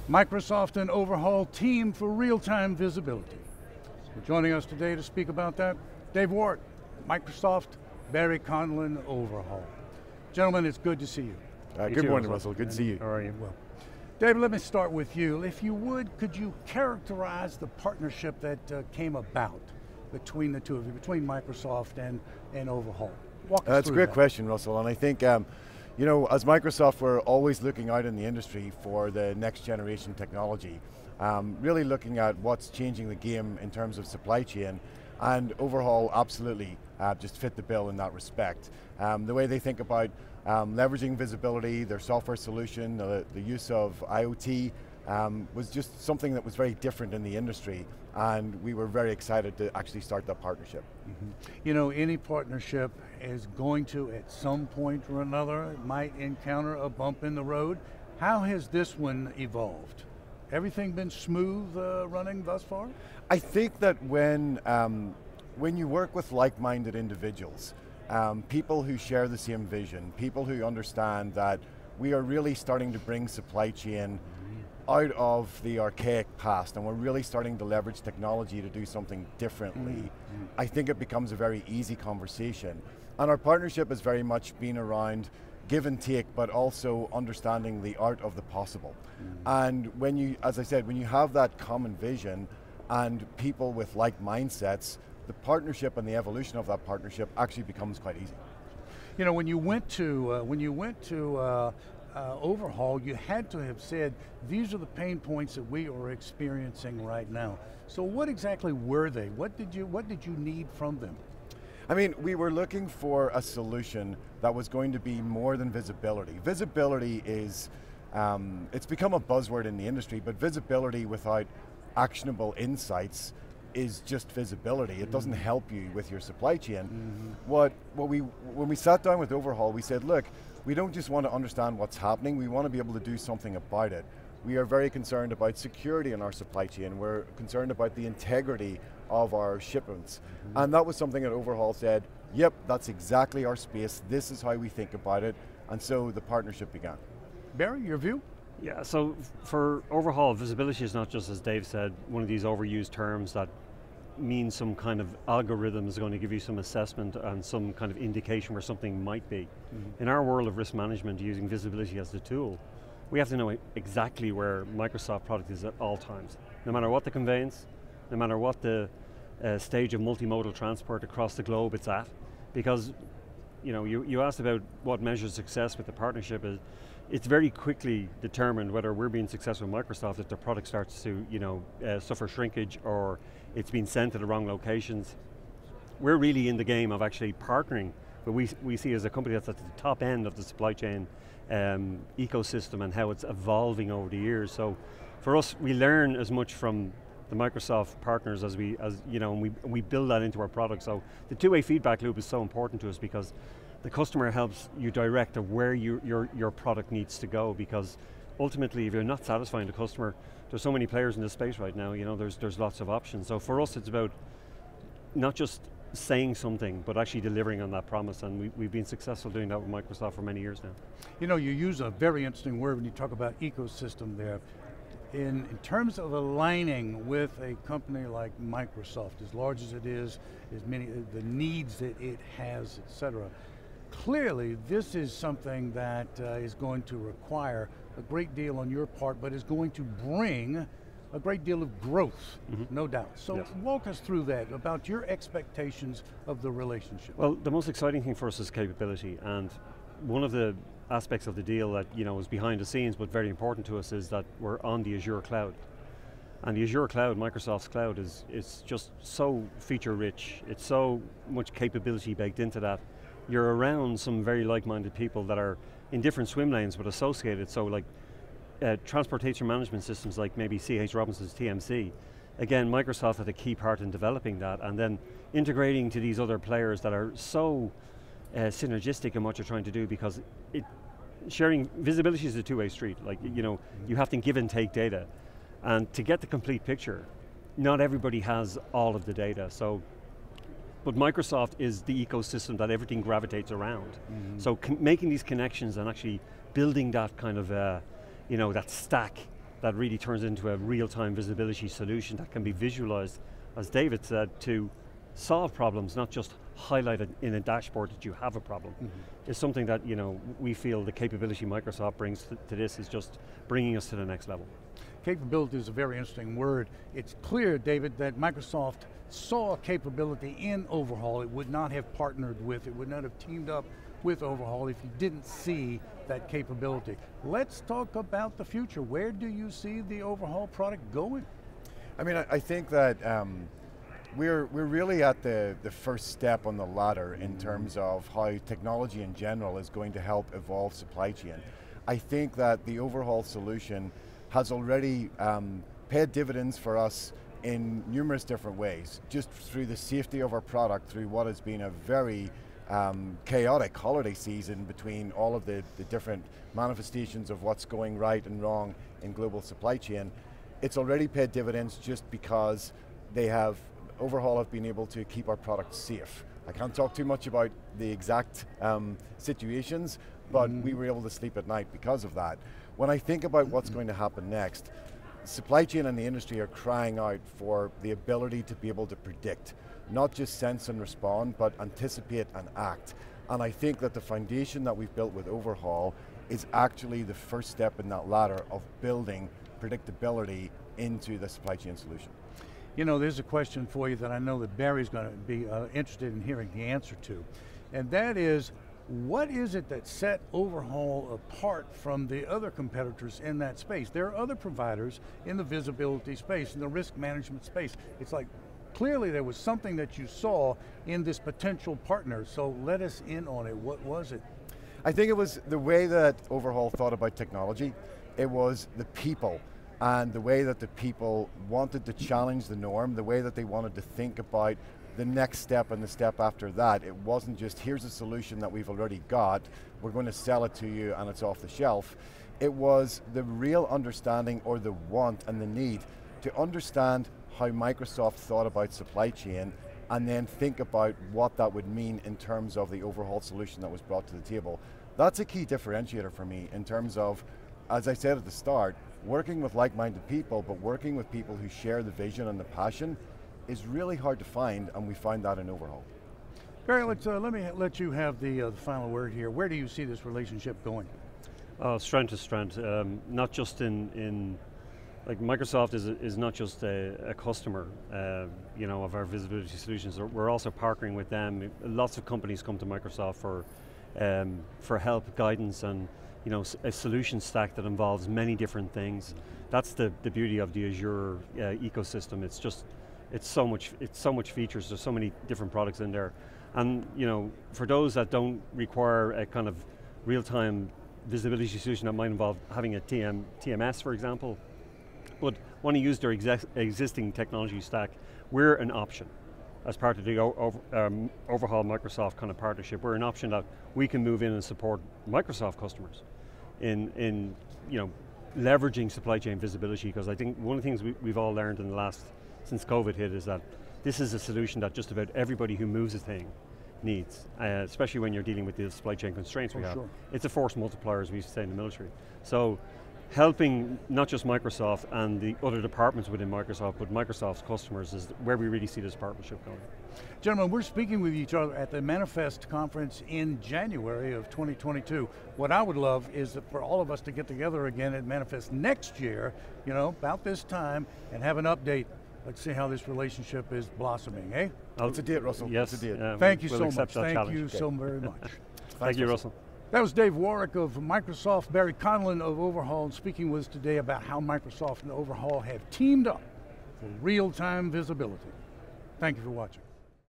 Microsoft and Overhaul team for real-time visibility. Joining us today to speak about that, Dave Ward, Microsoft, Barry Conlon, Overhaul. Gentlemen, it's good to see you. Good morning, Russell. Good to see you. How are you? Well, Dave, let me start with you. If you would, could you characterize the partnership that came about between the two of you, between Microsoft and Overhaul? Walk us through That's a great question, Russell, and I think you know, as Microsoft, we're always looking out in the industry for the next generation technology, really looking at what's changing the game in terms of supply chain, and Overhaul absolutely just fit the bill in that respect. The way they think about leveraging visibility, their software solution, the use of IoT, was just something that was very different in the industry, and we were very excited to actually start that partnership. Mm-hmm. You know, any partnership is going to, at some point or another, might encounter a bump in the road. How has this one evolved? Everything been smooth running thus far? I think that when you work with like-minded individuals, people who share the same vision, people who understand that we are really starting to bring supply chain out of the archaic past, and we're really starting to leverage technology to do something differently, I think it becomes a very easy conversation. And our partnership has very much been around give and take, but also understanding the art of the possible. And when you, as I said, when you have that common vision and people with like mindsets, the partnership and the evolution of that partnership actually becomes quite easy. You know, when you went to Overhaul, you had to have said, these are the pain points that we are experiencing right now. So what exactly were they? What did you need from them? I mean, we were looking for a solution that was going to be more than visibility. Visibility is, it's become a buzzword in the industry, but visibility without actionable insights is just visibility. It doesn't help you with your supply chain. When we sat down with Overhaul, we said, look, we don't just want to understand what's happening, we want to be able to do something about it. We are very concerned about security in our supply chain. We're concerned about the integrity of our shipments. And that was something that Overhaul said, yep, that's exactly our space, this is how we think about it, and so the partnership began. Barry, your view? Yeah, so for Overhaul, visibility is not just, as Dave said, one of these overused terms that means some kind of algorithm is going to give you some assessment and some kind of indication where something might be. In our world of risk management, using visibility as the tool, we have to know exactly where Microsoft product is at all times. No matter what the conveyance, no matter what the stage of multimodal transport across the globe it's at. Because you know, you asked about what measures success with the partnership is. It's very quickly determined whether we're being successful with Microsoft if the product starts to, you know, suffer shrinkage or it's been sent to the wrong locations. We're really in the game of actually partnering, but we see as a company that's at the top end of the supply chain ecosystem and how it's evolving over the years. So for us, we learn as much from the Microsoft partners as you know, and we build that into our product. So the two-way feedback loop is so important to us because the customer helps you direct of where your product needs to go, because ultimately if you're not satisfying the customer, there's so many players in this space right now, you know, there's lots of options. So for us it's about not just saying something, but actually delivering on that promise, and we've been successful doing that with Microsoft for many years now. You know, you use a very interesting word when you talk about ecosystem there. In terms of aligning with a company like Microsoft, as large as it is, as many, the needs that it has, et cetera, clearly this is something that is going to require a great deal on your part, but is going to bring a great deal of growth, no doubt. So yes. Walk us through that, about your expectations of the relationship. Well, the most exciting thing for us is capability, and one of the aspects of the deal that, you know, is behind the scenes but very important to us is that we're on the Azure cloud. And the Azure cloud, Microsoft's cloud, is just so feature rich. It's so much capability baked into that. You're around some very like-minded people that are in different swim lanes but associated. So like transportation management systems like maybe C.H. Robinson's TMC. Again, Microsoft had a key part in developing that, and then integrating to these other players that are so synergistic in what you're trying to do, because sharing visibility is a two-way street. Like, you know, you have to give and take data, and to get the complete picture, not everybody has all of the data. So, but Microsoft is the ecosystem that everything gravitates around. So making these connections and actually building that kind of, you know, that stack that really turns into a real-time visibility solution that can be visualized, as David said, to solve problems, not just highlight it in a dashboard that you have a problem. It's something that, you know, we feel the capability Microsoft brings to this is just bringing us to the next level. Capability is a very interesting word. It's clear, David, that Microsoft saw a capability in Overhaul. It would not have partnered with, it would not have teamed up with Overhaul if you didn't see that capability. Let's talk about the future. Where do you see the Overhaul product going? I mean, I think that we're really at the first step on the ladder in terms of how technology in general is going to help evolve supply chain. I think that the Overhaul solution has already paid dividends for us in numerous different ways, just through the safety of our product, through what has been a very chaotic holiday season between all of the different manifestations of what's going right and wrong in global supply chain. It's already paid dividends just because Overhaul have been able to keep our products safe. I can't talk too much about the exact situations, but we were able to sleep at night because of that. When I think about what's going to happen next, supply chain and the industry are crying out for the ability to be able to predict, not just sense and respond, but anticipate and act. And I think that the foundation that we've built with Overhaul is actually the first step in that ladder of building predictability into the supply chain solution. You know, there's a question for you that I know that Barry's going to be interested in hearing the answer to, and that is, what is it that set Overhaul apart from the other competitors in that space? There are other providers in the visibility space, in the risk management space. It's like, clearly there was something that you saw in this potential partner, so let us in on it. What was it? I think it was the way that Overhaul thought about technology. It was the people, and the way that the people wanted to challenge the norm, the way that they wanted to think about the next step and the step after that. It wasn't just, here's a solution that we've already got, we're going to sell it to you and it's off the shelf. It was the real understanding, or the want and the need to understand how Microsoft thought about supply chain, and then think about what that would mean in terms of the Overhaul solution that was brought to the table. That's a key differentiator for me in terms of, as I said at the start, working with like-minded people, but working with people who share the vision and the passion is really hard to find, and we find that in Overhaul. Barry, let me let you have the final word here. Where do you see this relationship going? Strength to strength, not just in like Microsoft is not just a customer, you know, of our visibility solutions. We're also partnering with them. Lots of companies come to Microsoft for help, guidance, and, you know, a solution stack that involves many different things. That's the beauty of the Azure ecosystem. It's so much features. There's so many different products in there, and, you know, for those that don't require a kind of real-time visibility solution that might involve having a TMS, for example, but want to use their existing technology stack, we're an option. As part of the Overhaul Microsoft kind of partnership, we're an option that we can move in and support Microsoft customers in you know, leveraging supply chain visibility, because I think one of the things we've all learned in the last, since COVID hit, is that this is a solution that just about everybody who moves a thing needs, especially when you're dealing with the supply chain constraints we have. Sure. It's a force multiplier, as we used to say in the military. So helping not just Microsoft and the other departments within Microsoft, but Microsoft's customers is where we really see this partnership going. Gentlemen, we're speaking with each other at the Manifest conference in January of 2022. What I would love is for all of us to get together again at Manifest next year, you know, about this time, and have an update. Let's see how this relationship is blossoming, eh? That's a date, Russell. Yes. That's a date. Thank you so much. Thank you so very much. Thank you, Russell. That was Dave Warwick of Microsoft, Barry Conlon of Overhaul, speaking with us today about how Microsoft and Overhaul have teamed up for real-time visibility. Thank you for watching.